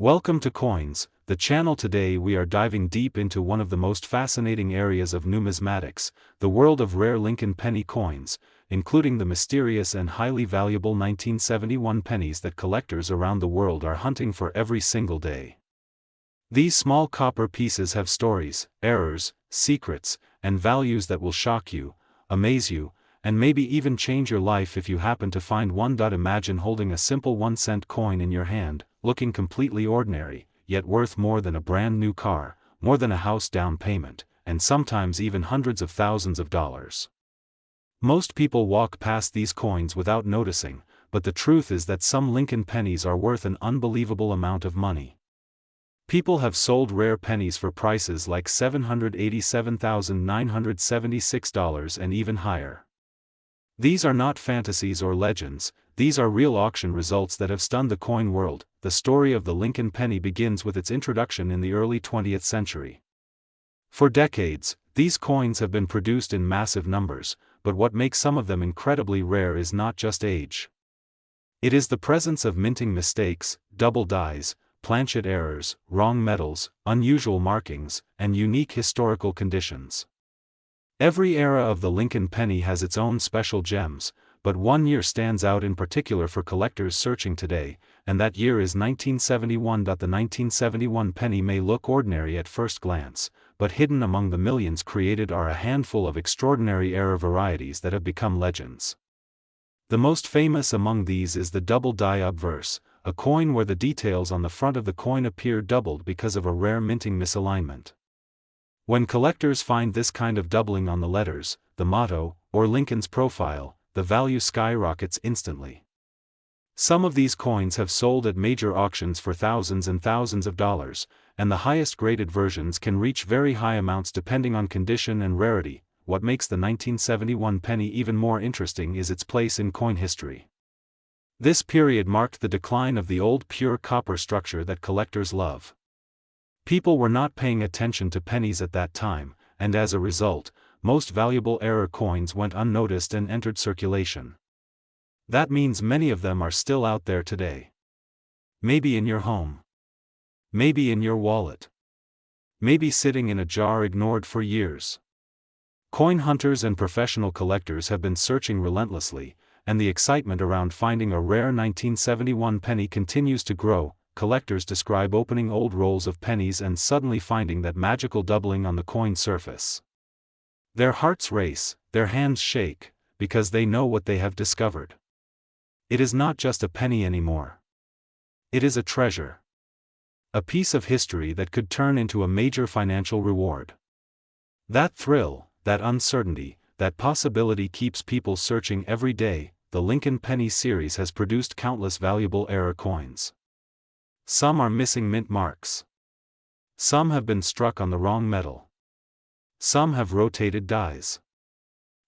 Welcome to Coins, the channel. Today we are diving deep into one of the most fascinating areas of numismatics, the world of rare Lincoln penny coins, including the mysterious and highly valuable 1971 pennies that collectors around the world are hunting for every single day. These small copper pieces have stories, errors, secrets, and values that will shock you, amaze you, and maybe even change your life if you happen to find one. Imagine holding a simple 1-cent coin in your hand, looking completely ordinary, yet worth more than a brand new car, more than a house down payment, and sometimes even hundreds of thousands of dollars. Most people walk past these coins without noticing, but the truth is that some Lincoln pennies are worth an unbelievable amount of money. People have sold rare pennies for prices like $787,976 and even higher. These are not fantasies or legends, these are real auction results that have stunned the coin world. The story of the Lincoln penny begins with its introduction in the early 20th century. For decades, these coins have been produced in massive numbers, but what makes some of them incredibly rare is not just age. It is the presence of minting mistakes, double dies, planchet errors, wrong metals, unusual markings, and unique historical conditions. Every era of the Lincoln penny has its own special gems, but one year stands out in particular for collectors searching today, and that year is 1971. The 1971 penny may look ordinary at first glance, but hidden among the millions created are a handful of extraordinary error varieties that have become legends. The most famous among these is the double die obverse, a coin where the details on the front of the coin appear doubled because of a rare minting misalignment. When collectors find this kind of doubling on the letters, the motto, or Lincoln's profile, the value skyrockets instantly. Some of these coins have sold at major auctions for thousands and thousands of dollars, and the highest graded versions can reach very high amounts depending on condition and rarity. What makes the 1971 penny even more interesting is its place in coin history. This period marked the decline of the old pure copper structure that collectors love. People were not paying attention to pennies at that time, and as a result, most valuable error coins went unnoticed and entered circulation. That means many of them are still out there today. Maybe in your home. Maybe in your wallet. Maybe sitting in a jar ignored for years. Coin hunters and professional collectors have been searching relentlessly, and the excitement around finding a rare 1971 penny continues to grow. Collectors describe opening old rolls of pennies and suddenly finding that magical doubling on the coin surface. Their hearts race, their hands shake, because they know what they have discovered. It is not just a penny anymore. It is a treasure. A piece of history that could turn into a major financial reward. That thrill, that uncertainty, that possibility keeps people searching every day. The Lincoln penny series has produced countless valuable error coins. Some are missing mint marks. Some have been struck on the wrong metal. Some have rotated dies.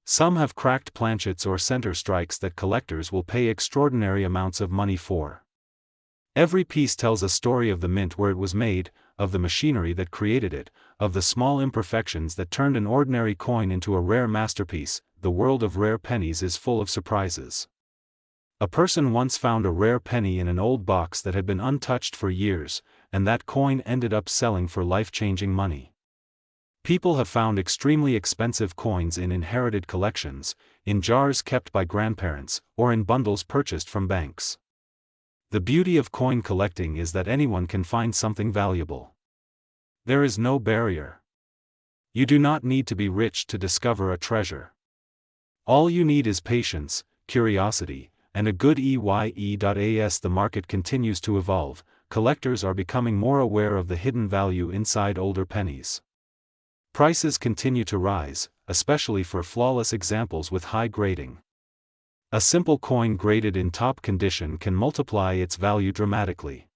Some have cracked planchets or center strikes that collectors will pay extraordinary amounts of money for. Every piece tells a story of the mint where it was made, of the machinery that created it, of the small imperfections that turned an ordinary coin into a rare masterpiece. The world of rare pennies is full of surprises. A person once found a rare penny in an old box that had been untouched for years, and that coin ended up selling for life-changing money. People have found extremely expensive coins in inherited collections, in jars kept by grandparents, or in bundles purchased from banks. The beauty of coin collecting is that anyone can find something valuable. There is no barrier. You do not need to be rich to discover a treasure. All you need is patience, curiosity, and a good EYE.as. The market continues to evolve. Collectors are becoming more aware of the hidden value inside older pennies. Prices continue to rise, especially for flawless examples with high grading. A simple coin graded in top condition can multiply its value dramatically.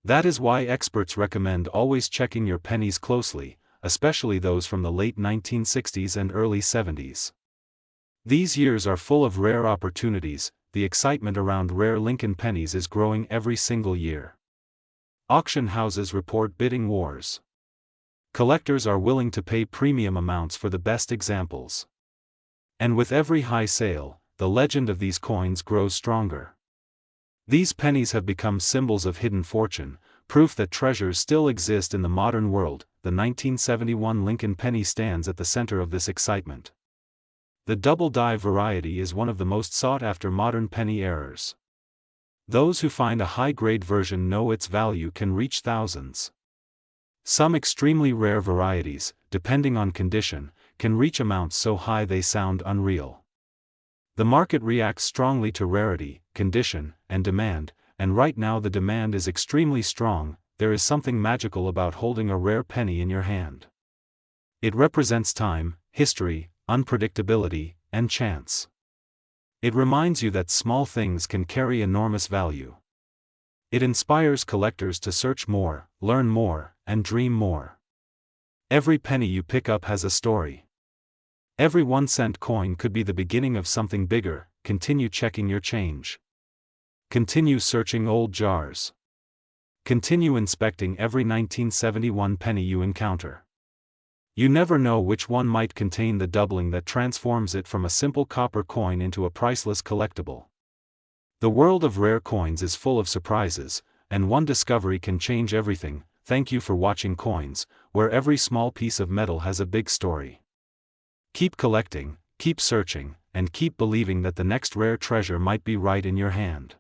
That is why experts recommend always checking your pennies closely, especially those from the late 1960s and early 70s. These years are full of rare opportunities. The excitement around rare Lincoln pennies is growing every single year. Auction houses report bidding wars. Collectors are willing to pay premium amounts for the best examples. And with every high sale, the legend of these coins grows stronger. These pennies have become symbols of hidden fortune, proof that treasures still exist in the modern world. The 1971 Lincoln penny stands at the center of this excitement. The double die variety is one of the most sought-after modern penny errors. Those who find a high-grade version know its value can reach thousands. Some extremely rare varieties, depending on condition, can reach amounts so high they sound unreal. The market reacts strongly to rarity, condition, and demand, and right now the demand is extremely strong. There is something magical about holding a rare penny in your hand. It represents time, history, unpredictability, and chance. It reminds you that small things can carry enormous value. It inspires collectors to search more, learn more, and dream more. Every penny you pick up has a story. Every 1-cent coin could be the beginning of something bigger. Continue checking your change. Continue searching old jars. Continue inspecting every 1971 penny you encounter. You never know which one might contain the doubling that transforms it from a simple copper coin into a priceless collectible. The world of rare coins is full of surprises, and one discovery can change everything. Thank you for watching Coins, where every small piece of metal has a big story. Keep collecting, keep searching, and keep believing that the next rare treasure might be right in your hand.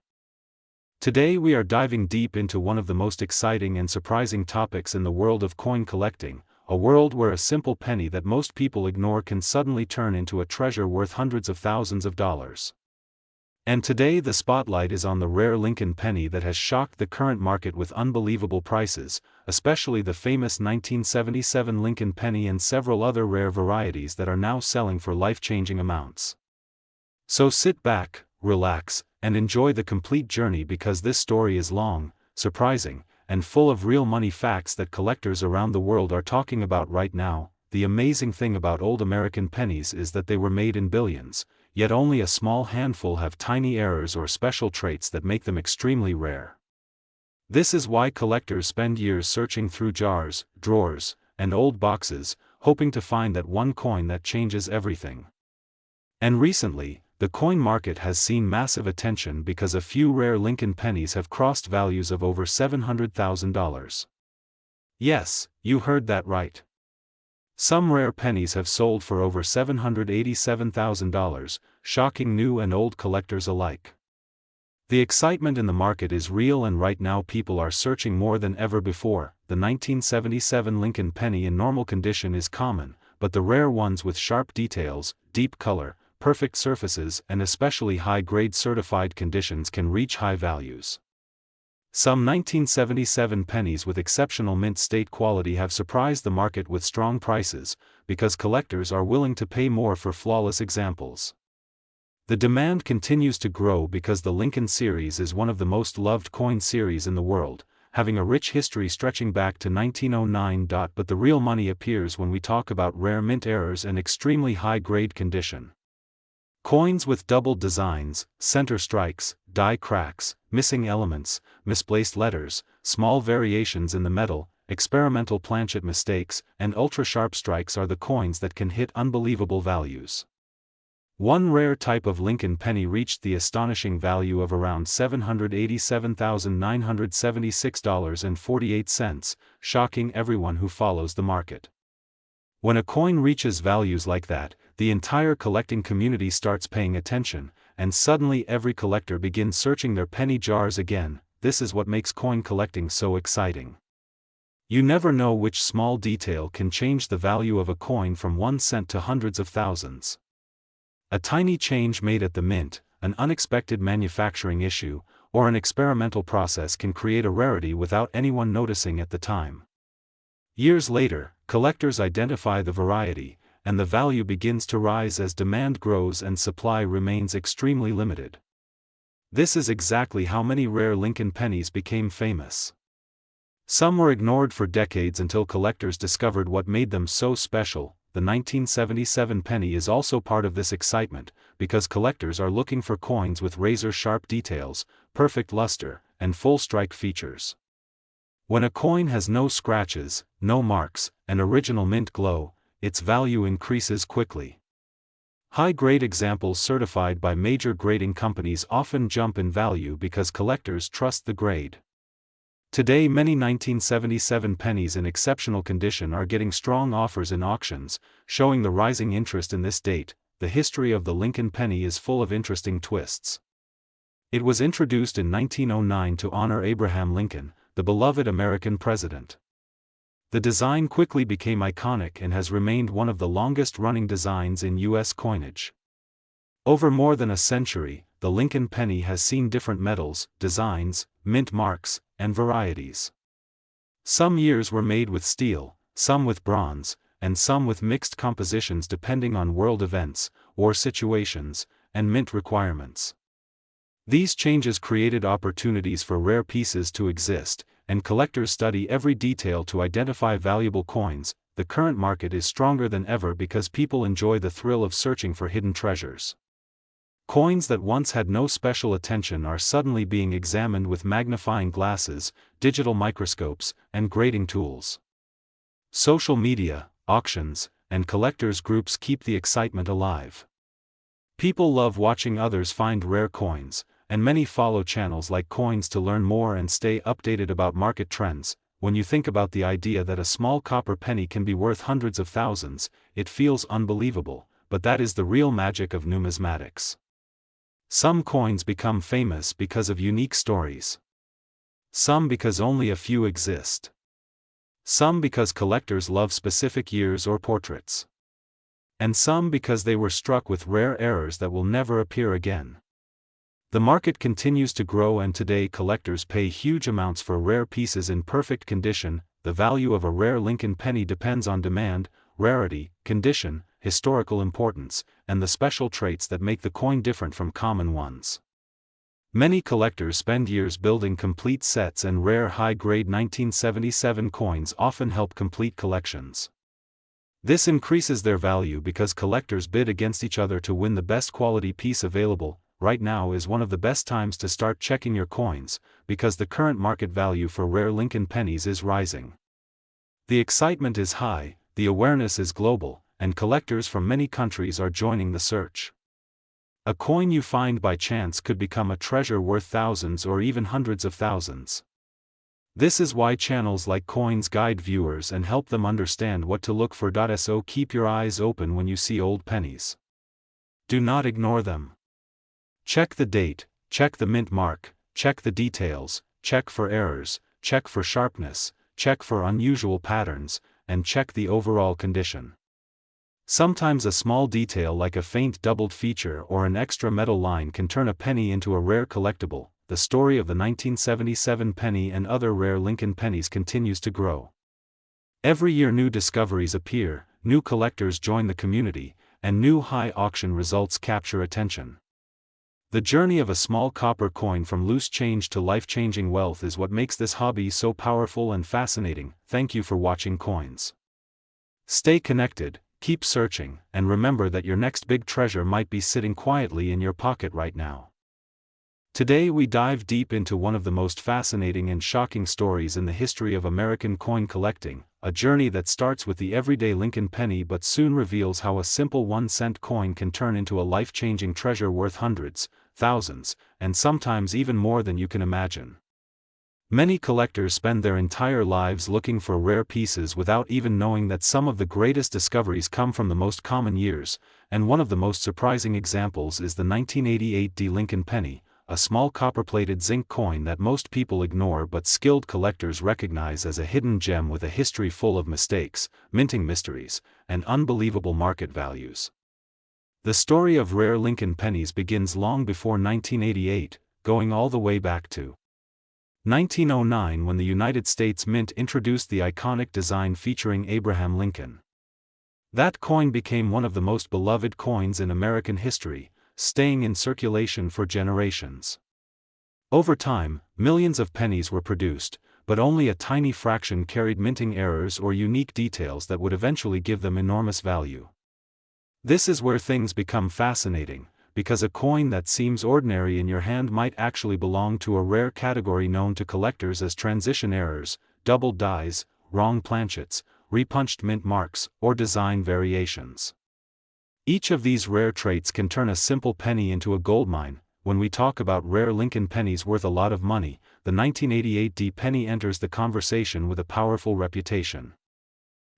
Today we are diving deep into one of the most exciting and surprising topics in the world of coin collecting, a world where a simple penny that most people ignore can suddenly turn into a treasure worth hundreds of thousands of dollars. And today the spotlight is on the rare Lincoln penny that has shocked the current market with unbelievable prices, especially the famous 1977 Lincoln penny and several other rare varieties that are now selling for life-changing amounts. So sit back, relax, and enjoy the complete journey because this story is long, surprising, and full of real money facts that collectors around the world are talking about right now. The amazing thing about old American pennies is that they were made in billions, yet only a small handful have tiny errors or special traits that make them extremely rare. This is why collectors spend years searching through jars, drawers, and old boxes, hoping to find that one coin that changes everything. And recently, the coin market has seen massive attention because a few rare Lincoln pennies have crossed values of over $700,000. Yes, you heard that right. Some rare pennies have sold for over $787,000, shocking new and old collectors alike. The excitement in the market is real and right now people are searching more than ever before. The 1977 Lincoln penny in normal condition is common, but the rare ones with sharp details, deep color, perfect surfaces and especially high-grade certified conditions can reach high values. Some 1977 pennies with exceptional mint state quality have surprised the market with strong prices, because collectors are willing to pay more for flawless examples. The demand continues to grow because the Lincoln series is one of the most loved coin series in the world, having a rich history stretching back to 1909. But the real money appears when we talk about rare mint errors and extremely high-grade condition. Coins with doubled designs, center strikes, die cracks, missing elements, misplaced letters, small variations in the metal, experimental planchet mistakes, and ultra-sharp strikes are the coins that can hit unbelievable values. One rare type of Lincoln penny reached the astonishing value of around $787,976.48, shocking everyone who follows the market. When a coin reaches values like that, the entire collecting community starts paying attention, and suddenly every collector begins searching their penny jars again. This is what makes coin collecting so exciting. You never know which small detail can change the value of a coin from 1 cent to hundreds of thousands. A tiny change made at the mint, an unexpected manufacturing issue, or an experimental process can create a rarity without anyone noticing at the time. Years later, collectors identify the variety, and the value begins to rise as demand grows and supply remains extremely limited. This is exactly how many rare Lincoln pennies became famous. Some were ignored for decades until collectors discovered what made them so special. The 1977 penny is also part of this excitement, because collectors are looking for coins with razor-sharp details, perfect luster, and full strike features. When a coin has no scratches, no marks, and original mint glow, its value increases quickly. High-grade examples certified by major grading companies often jump in value because collectors trust the grade. Today many 1977 pennies in exceptional condition are getting strong offers in auctions, showing the rising interest in this date. The history of the Lincoln penny is full of interesting twists. It was introduced in 1909 to honor Abraham Lincoln, the beloved American president. The design quickly became iconic and has remained one of the longest-running designs in U.S. coinage. Over more than a century, the Lincoln penny has seen different metals, designs, mint marks, and varieties. Some years were made with steel, some with bronze, and some with mixed compositions depending on world events, war situations, and mint requirements. These changes created opportunities for rare pieces to exist, and collectors study every detail to identify valuable coins. The current market is stronger than ever because people enjoy the thrill of searching for hidden treasures. Coins that once had no special attention are suddenly being examined with magnifying glasses, digital microscopes, and grading tools. Social media, auctions, and collectors groups keep the excitement alive. People love watching others find rare coins, and many follow channels like Coins to learn more and stay updated about market trends. When you think about the idea that a small copper penny can be worth hundreds of thousands, it feels unbelievable, but that is the real magic of numismatics. Some coins become famous because of unique stories. Some because only a few exist. Some because collectors love specific years or portraits. And some because they were struck with rare errors that will never appear again. The market continues to grow and today collectors pay huge amounts for rare pieces in perfect condition. The value of a rare Lincoln penny depends on demand, rarity, condition, historical importance, and the special traits that make the coin different from common ones. Many collectors spend years building complete sets, and rare high-grade 1977 coins often help complete collections. This increases their value because collectors bid against each other to win the best quality piece available. Right now is one of the best times to start checking your coins, because the current market value for rare Lincoln pennies is rising. The excitement is high, the awareness is global, and collectors from many countries are joining the search. A coin you find by chance could become a treasure worth thousands or even hundreds of thousands. This is why channels like Coins guide viewers and help them understand what to look for. So keep your eyes open when you see old pennies. Do not ignore them. Check the date, check the mint mark, check the details, check for errors, check for sharpness, check for unusual patterns, and check the overall condition. Sometimes a small detail like a faint doubled feature or an extra metal line can turn a penny into a rare collectible. The story of the 1977 penny and other rare Lincoln pennies continues to grow. Every year new discoveries appear, new collectors join the community, and new high auction results capture attention. The journey of a small copper coin from loose change to life-changing wealth is what makes this hobby so powerful and fascinating. Thank you for watching Coins. Stay connected, keep searching, and remember that your next big treasure might be sitting quietly in your pocket right now. Today we dive deep into one of the most fascinating and shocking stories in the history of American coin collecting, a journey that starts with the everyday Lincoln penny but soon reveals how a simple 1-cent coin can turn into a life-changing treasure worth hundreds, thousands, and sometimes even more than you can imagine. Many collectors spend their entire lives looking for rare pieces without even knowing that some of the greatest discoveries come from the most common years, and one of the most surprising examples is the 1988 D Lincoln penny, a small copper-plated zinc coin that most people ignore but skilled collectors recognize as a hidden gem with a history full of mistakes, minting mysteries, and unbelievable market values. The story of rare Lincoln pennies begins long before 1988, going all the way back to 1909 when the United States Mint introduced the iconic design featuring Abraham Lincoln. That coin became one of the most beloved coins in American history, staying in circulation for generations. Over time, millions of pennies were produced, but only a tiny fraction carried minting errors or unique details that would eventually give them enormous value. This is where things become fascinating, because a coin that seems ordinary in your hand might actually belong to a rare category known to collectors as transition errors, doubled dies, wrong planchets, repunched mint marks, or design variations. Each of these rare traits can turn a simple penny into a goldmine. When we talk about rare Lincoln pennies worth a lot of money, the 1988 penny enters the conversation with a powerful reputation.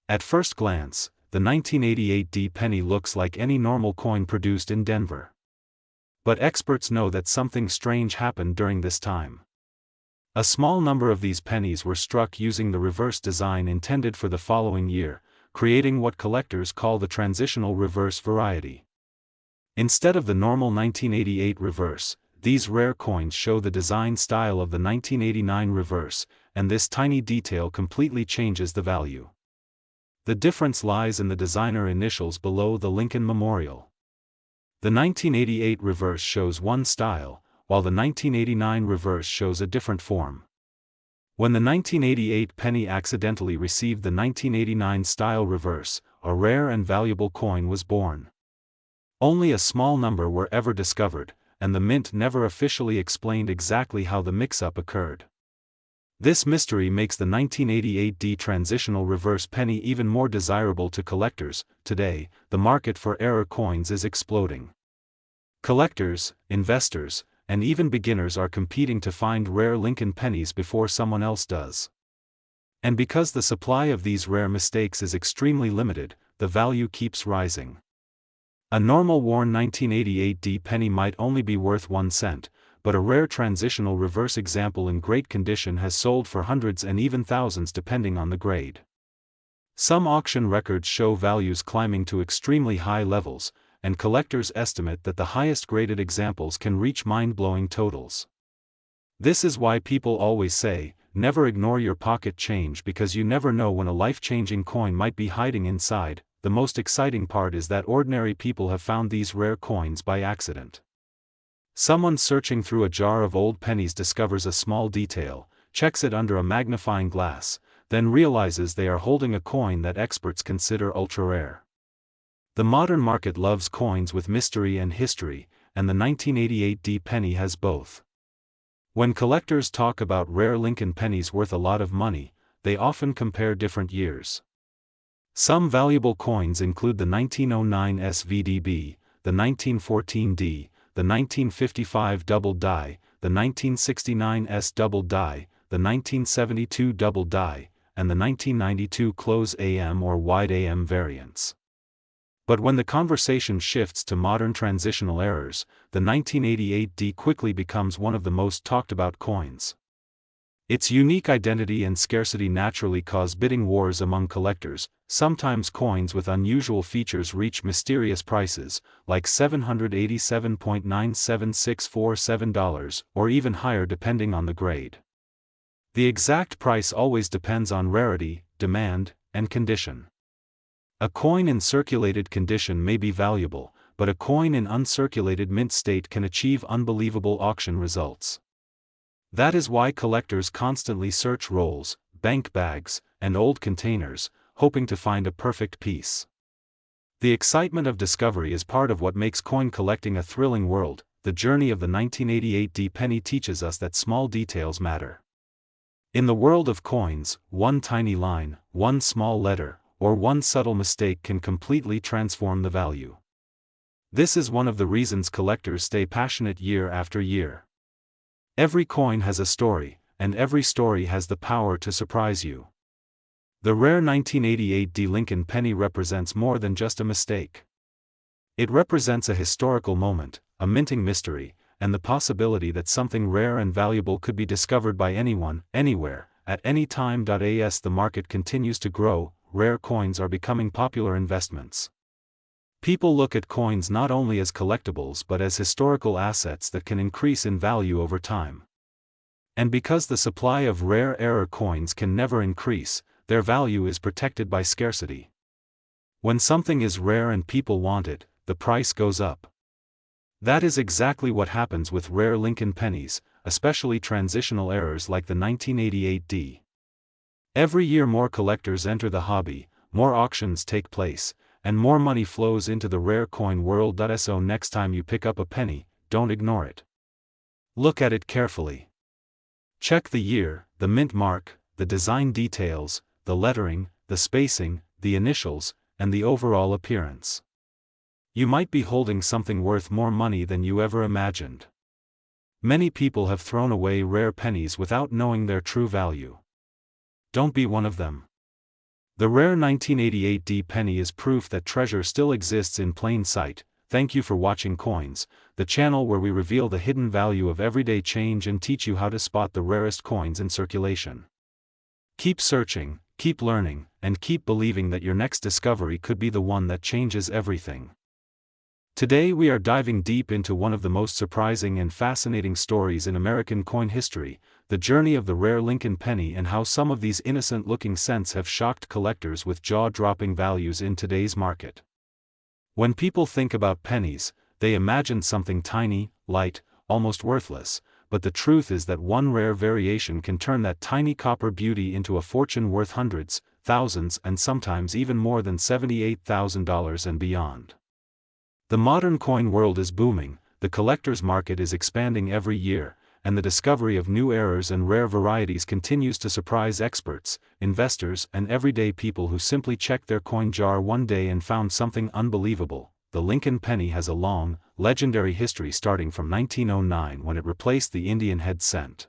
At first glance, the 1988 penny looks like any normal coin produced in Denver. But experts know that something strange happened during this time. A small number of these pennies were struck using the reverse design intended for the following year, creating what collectors call the transitional reverse variety. Instead of the normal 1988 reverse, these rare coins show the design style of the 1989 reverse, and this tiny detail completely changes the value. The difference lies in the designer initials below the Lincoln Memorial. The 1988 reverse shows one style, while the 1989 reverse shows a different form. When the 1988 penny accidentally received the 1989 style reverse, a rare and valuable coin was born. Only a small number were ever discovered, and the mint never officially explained exactly how the mix-up occurred. This mystery makes the 1988 transitional reverse penny even more desirable to collectors. Today, the market for error coins is exploding. Collectors, investors, and even beginners are competing to find rare Lincoln pennies before someone else does. And because the supply of these rare mistakes is extremely limited, the value keeps rising. A normal worn 1988 penny might only be worth 1 cent, but a rare transitional reverse example in great condition has sold for hundreds and even thousands depending on the grade. Some auction records show values climbing to extremely high levels, and collectors estimate that the highest graded examples can reach mind-blowing totals. This is why people always say, never ignore your pocket change because you never know when a life-changing coin might be hiding inside. The most exciting part is that ordinary people have found these rare coins by accident. Someone searching through a jar of old pennies discovers a small detail, checks it under a magnifying glass, then realizes they are holding a coin that experts consider ultra-rare. The modern market loves coins with mystery and history, and the 1988 penny has both. When collectors talk about rare Lincoln pennies worth a lot of money, they often compare different years. Some valuable coins include the 1909 SVDB, the 1914D, the 1955 double die, the 1969 S double die, the 1972 double die, and the 1992 close AM or wide AM variants. But when the conversation shifts to modern transitional errors, the 1988D quickly becomes one of the most talked about coins. Its unique identity and scarcity naturally cause bidding wars among collectors. Sometimes coins with unusual features reach mysterious prices, like $787.97647, or even higher depending on the grade. The exact price always depends on rarity, demand, and condition. A coin in circulated condition may be valuable, but a coin in uncirculated mint state can achieve unbelievable auction results. That is why collectors constantly search rolls, bank bags, and old containers, hoping to find a perfect piece. The excitement of discovery is part of what makes coin collecting a thrilling world. The journey of the 1988 penny teaches us that small details matter. In the world of coins, one tiny line, one small letter, or one subtle mistake can completely transform the value. This is one of the reasons collectors stay passionate year after year. Every coin has a story, and every story has the power to surprise you. The rare 1988 Lincoln penny represents more than just a mistake. It represents a historical moment, a minting mystery, and the possibility that something rare and valuable could be discovered by anyone, anywhere, at any time. As the market continues to grow, rare coins are becoming popular investments. People look at coins not only as collectibles but as historical assets that can increase in value over time. And because the supply of rare error coins can never increase, their value is protected by scarcity. When something is rare and people want it, the price goes up. That is exactly what happens with rare Lincoln pennies, especially transitional errors like the 1988D. Every year more collectors enter the hobby, more auctions take place, and more money flows into the rare coin world. So next time you pick up a penny, don't ignore it. Look at it carefully. Check the year, the mint mark, the design details, the lettering, the spacing, the initials, and the overall appearance. You might be holding something worth more money than you ever imagined. Many people have thrown away rare pennies without knowing their true value. Don't be one of them. The rare 1988D penny is proof that treasure still exists in plain sight. Thank you for watching Coins, the channel where we reveal the hidden value of everyday change and teach you how to spot the rarest coins in circulation. Keep searching, keep learning, and keep believing that your next discovery could be the one that changes everything. Today we are diving deep into one of the most surprising and fascinating stories in American coin history, the journey of the rare Lincoln penny and how some of these innocent-looking cents have shocked collectors with jaw-dropping values in today's market. When people think about pennies, they imagine something tiny, light, almost worthless, but the truth is that one rare variation can turn that tiny copper beauty into a fortune worth hundreds, thousands and sometimes even more than $78,000 and beyond. The modern coin world is booming, the collector's market is expanding every year, and the discovery of new errors and rare varieties continues to surprise experts, investors and everyday people who simply checked their coin jar one day and found something unbelievable. The Lincoln penny has a long, legendary history starting from 1909 when it replaced the Indian head cent.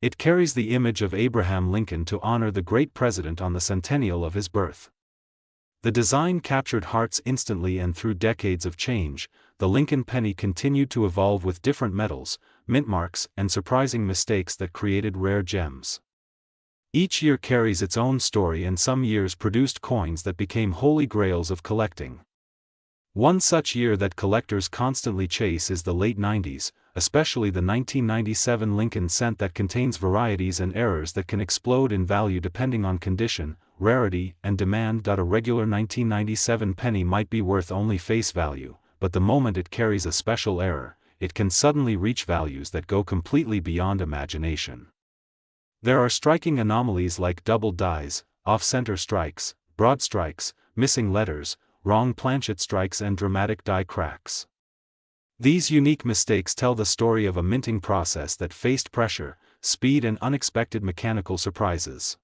It carries the image of Abraham Lincoln to honor the great president on the centennial of his birth. The design captured hearts instantly, and through decades of change, the Lincoln penny continued to evolve with different metals, mint marks, and surprising mistakes that created rare gems. Each year carries its own story, and some years produced coins that became holy grails of collecting. One such year that collectors constantly chase is the late 90s, especially the 1997 Lincoln cent that contains varieties and errors that can explode in value depending on condition, rarity, and demand. A regular 1997 penny might be worth only face value, but the moment it carries a special error, it can suddenly reach values that go completely beyond imagination. There are striking anomalies like double dies, off-center strikes, broad strikes, missing letters, wrong planchet strikes and dramatic die cracks. These unique mistakes tell the story of a minting process that faced pressure, speed and unexpected mechanical surprises.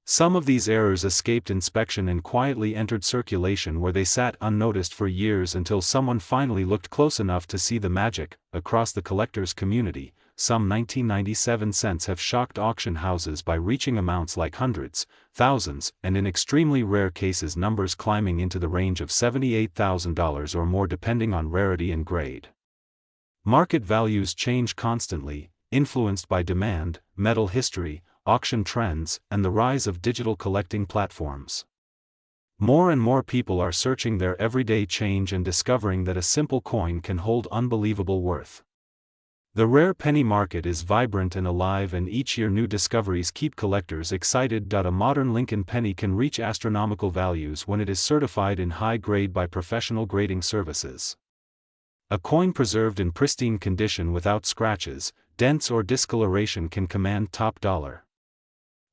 Some of these errors escaped inspection and quietly entered circulation, where they sat unnoticed for years until someone finally looked close enough to see the magic. Across the collector's community, some 1997 cents have shocked auction houses by reaching amounts like hundreds, thousands, and in extremely rare cases numbers climbing into the range of $78,000 or more depending on rarity and grade. Market values change constantly, influenced by demand, metal history, auction trends, and the rise of digital collecting platforms. More and more people are searching their everyday change and discovering that a simple coin can hold unbelievable worth. The rare penny market is vibrant and alive, and each year new discoveries keep collectors excited. A modern Lincoln penny can reach astronomical values when it is certified in high grade by professional grading services. A coin preserved in pristine condition without scratches, dents or discoloration can command top dollar.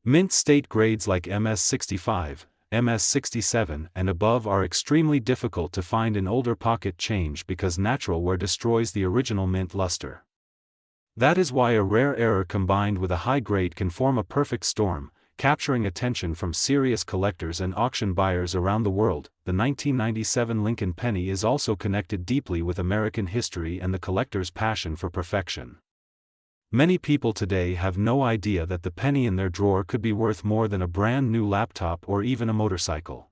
Mint state grades like MS65, MS67 and above are extremely difficult to find in older pocket change because natural wear destroys the original mint luster. That is why a rare error combined with a high grade can form a perfect storm, capturing attention from serious collectors and auction buyers around the world. The 1997 Lincoln penny is also connected deeply with American history and the collector's passion for perfection. Many people today have no idea that the penny in their drawer could be worth more than a brand new laptop or even a motorcycle.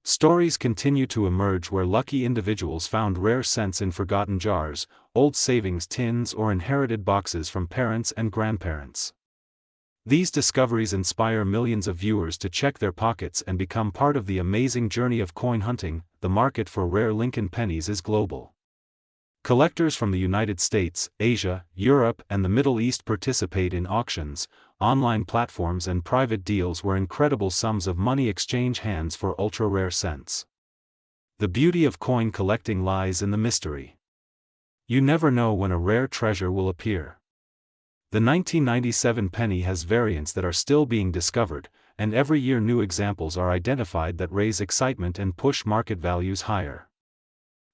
Stories continue to emerge where lucky individuals found rare cents in forgotten jars, old savings tins or inherited boxes from parents and grandparents. These discoveries inspire millions of viewers to check their pockets and become part of the amazing journey of coin hunting. The market for rare Lincoln pennies is global. Collectors from the United States, Asia, Europe, and the Middle East participate in auctions, online platforms, and private deals where incredible sums of money exchange hands for ultra-rare cents. The beauty of coin collecting lies in the mystery. You never know when a rare treasure will appear. The 1997 penny has variants that are still being discovered, and every year new examples are identified that raise excitement and push market values higher.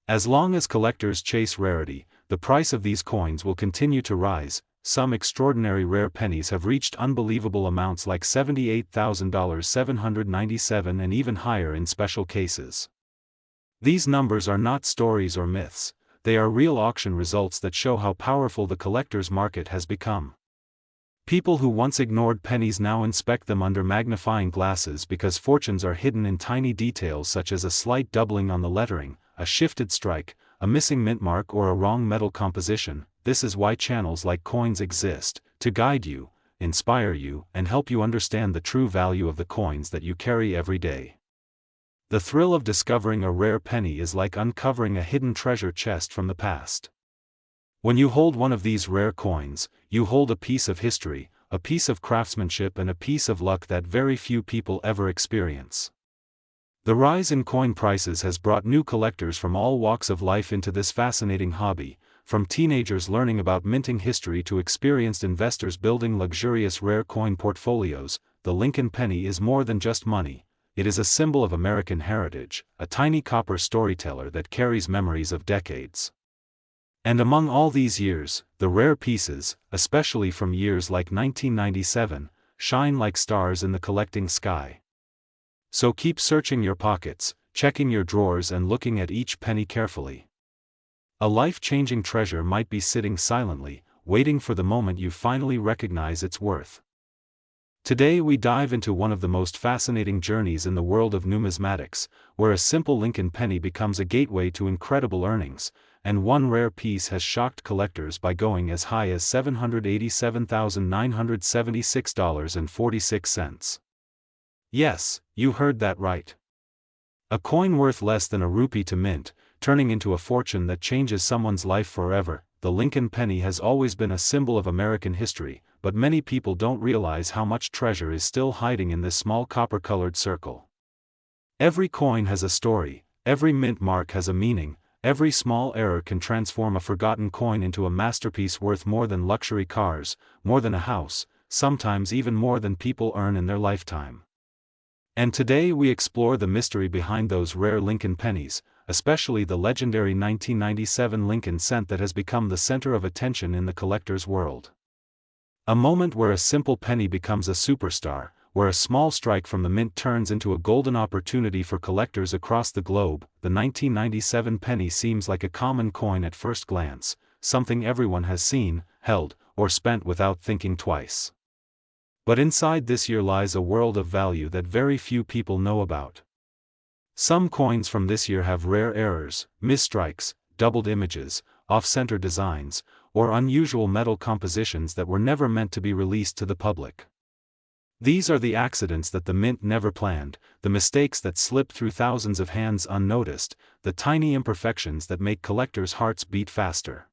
As long as collectors chase rarity, the price of these coins will continue to rise. Some extraordinary rare pennies have reached unbelievable amounts like $78,797 and even higher in special cases. These numbers are not stories or myths, they are real auction results that show how powerful the collector's market has become. People who once ignored pennies now inspect them under magnifying glasses because fortunes are hidden in tiny details such as a slight doubling on the lettering, a shifted strike, a missing mint mark, or a wrong metal composition. This is why channels like Coins exist, to guide you, inspire you, and help you understand the true value of the coins that you carry every day. The thrill of discovering a rare penny is like uncovering a hidden treasure chest from the past. When you hold one of these rare coins, you hold a piece of history, a piece of craftsmanship, and a piece of luck that very few people ever experience. The rise in coin prices has brought new collectors from all walks of life into this fascinating hobby, from teenagers learning about minting history to experienced investors building luxurious rare coin portfolios. The Lincoln penny is more than just money. It is a symbol of American heritage, a tiny copper storyteller that carries memories of decades. And among all these years, the rare pieces, especially from years like 1997, shine like stars in the collecting sky. So keep searching your pockets, checking your drawers, and looking at each penny carefully. A life-changing treasure might be sitting silently, waiting for the moment you finally recognize its worth. Today we dive into one of the most fascinating journeys in the world of numismatics, where a simple Lincoln penny becomes a gateway to incredible earnings, and one rare piece has shocked collectors by going as high as $787,976.46. Yes, you heard that right. A coin worth less than a rupee to mint, turning into a fortune that changes someone's life forever. The Lincoln penny has always been a symbol of American history, but many people don't realize how much treasure is still hiding in this small copper-colored circle. Every coin has a story, every mint mark has a meaning, every small error can transform a forgotten coin into a masterpiece worth more than luxury cars, more than a house, sometimes even more than people earn in their lifetime. And today we explore the mystery behind those rare Lincoln pennies, especially the legendary 1997 Lincoln cent that has become the center of attention in the collector's world. A moment where a simple penny becomes a superstar, where a small strike from the mint turns into a golden opportunity for collectors across the globe. The 1997 penny seems like a common coin at first glance, something everyone has seen, held, or spent without thinking twice. But inside this year lies a world of value that very few people know about. Some coins from this year have rare errors, misstrikes, doubled images, off-center designs, or unusual metal compositions that were never meant to be released to the public. These are the accidents that the mint never planned, the mistakes that slip through thousands of hands unnoticed, the tiny imperfections that make collectors' hearts beat faster.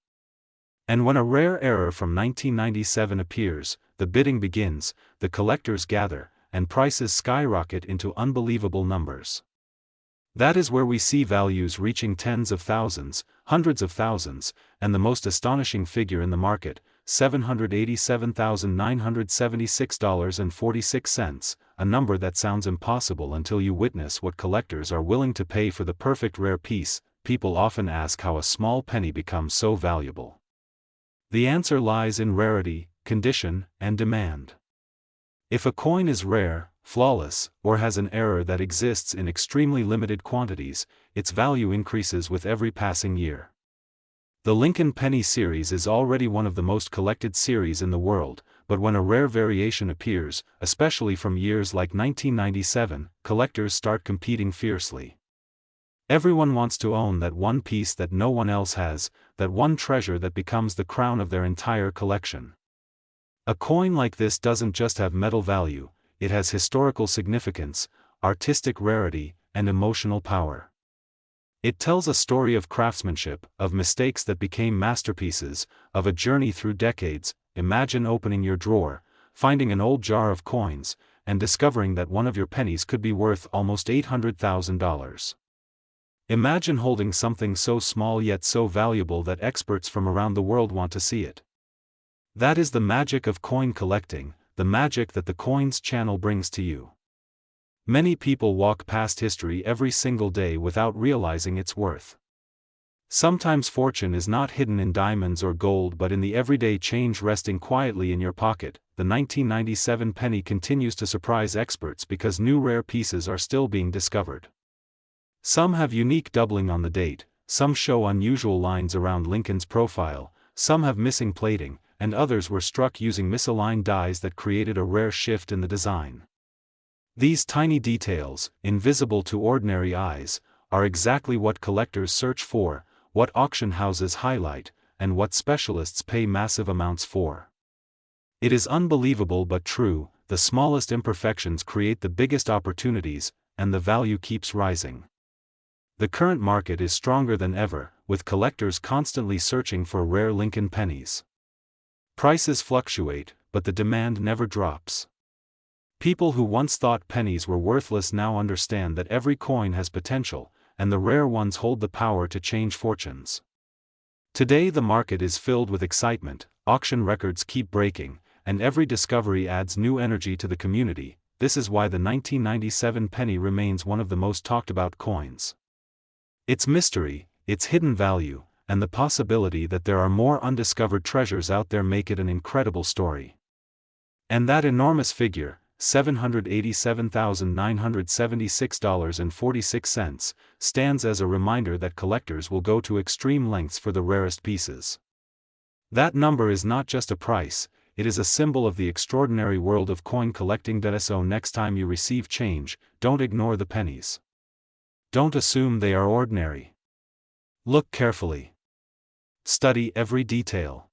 And when a rare error from 1997 appears, the bidding begins, the collectors gather, and prices skyrocket into unbelievable numbers. That is where we see values reaching tens of thousands, hundreds of thousands, and the most astonishing figure in the market, $787,976.46, a number that sounds impossible until you witness what collectors are willing to pay for the perfect rare piece. People often ask how a small penny becomes so valuable. The answer lies in rarity, condition, and demand. If a coin is rare, flawless, or has an error that exists in extremely limited quantities, its value increases with every passing year. The Lincoln penny series is already one of the most collected series in the world, but when a rare variation appears, especially from years like 1997, collectors start competing fiercely. Everyone wants to own that one piece that no one else has, that one treasure that becomes the crown of their entire collection. A coin like this doesn't just have metal value, it has historical significance, artistic rarity, and emotional power. It tells a story of craftsmanship, of mistakes that became masterpieces, of a journey through decades. Imagine opening your drawer, finding an old jar of coins, and discovering that one of your pennies could be worth almost $800,000. Imagine holding something so small yet so valuable that experts from around the world want to see it. That is the magic of coin collecting, the magic that the Coins channel brings to you. Many people walk past history every single day without realizing its worth. Sometimes fortune is not hidden in diamonds or gold but in the everyday change resting quietly in your pocket. The 1997 penny continues to surprise experts because new rare pieces are still being discovered. Some have unique doubling on the date, some show unusual lines around Lincoln's profile, some have missing plating, and others were struck using misaligned dies that created a rare shift in the design. These tiny details, invisible to ordinary eyes, are exactly what collectors search for, what auction houses highlight, and what specialists pay massive amounts for. It is unbelievable but true, the smallest imperfections create the biggest opportunities, and the value keeps rising. The current market is stronger than ever, with collectors constantly searching for rare Lincoln pennies. Prices fluctuate, but the demand never drops. People who once thought pennies were worthless now understand that every coin has potential, and the rare ones hold the power to change fortunes. Today the market is filled with excitement, auction records keep breaking, and every discovery adds new energy to the community. This is why the 1997 penny remains one of the most talked about coins. Its mystery, its hidden value, and the possibility that there are more undiscovered treasures out there make it an incredible story. And that enormous figure, $787,976.46, stands as a reminder that collectors will go to extreme lengths for the rarest pieces. That number is not just a price, it is a symbol of the extraordinary world of coin collecting. So next time you receive change, don't ignore the pennies. Don't assume they are ordinary. Look carefully. Study every detail.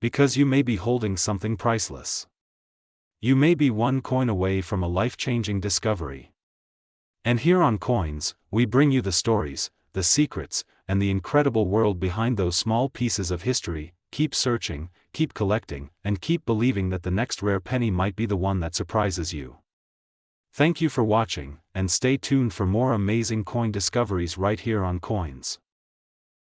Because you may be holding something priceless. You may be one coin away from a life-changing discovery. And here on Coins, we bring you the stories, the secrets, and the incredible world behind those small pieces of history. Keep searching, keep collecting, and keep believing that the next rare penny might be the one that surprises you. Thank you for watching, and stay tuned for more amazing coin discoveries right here on Coins.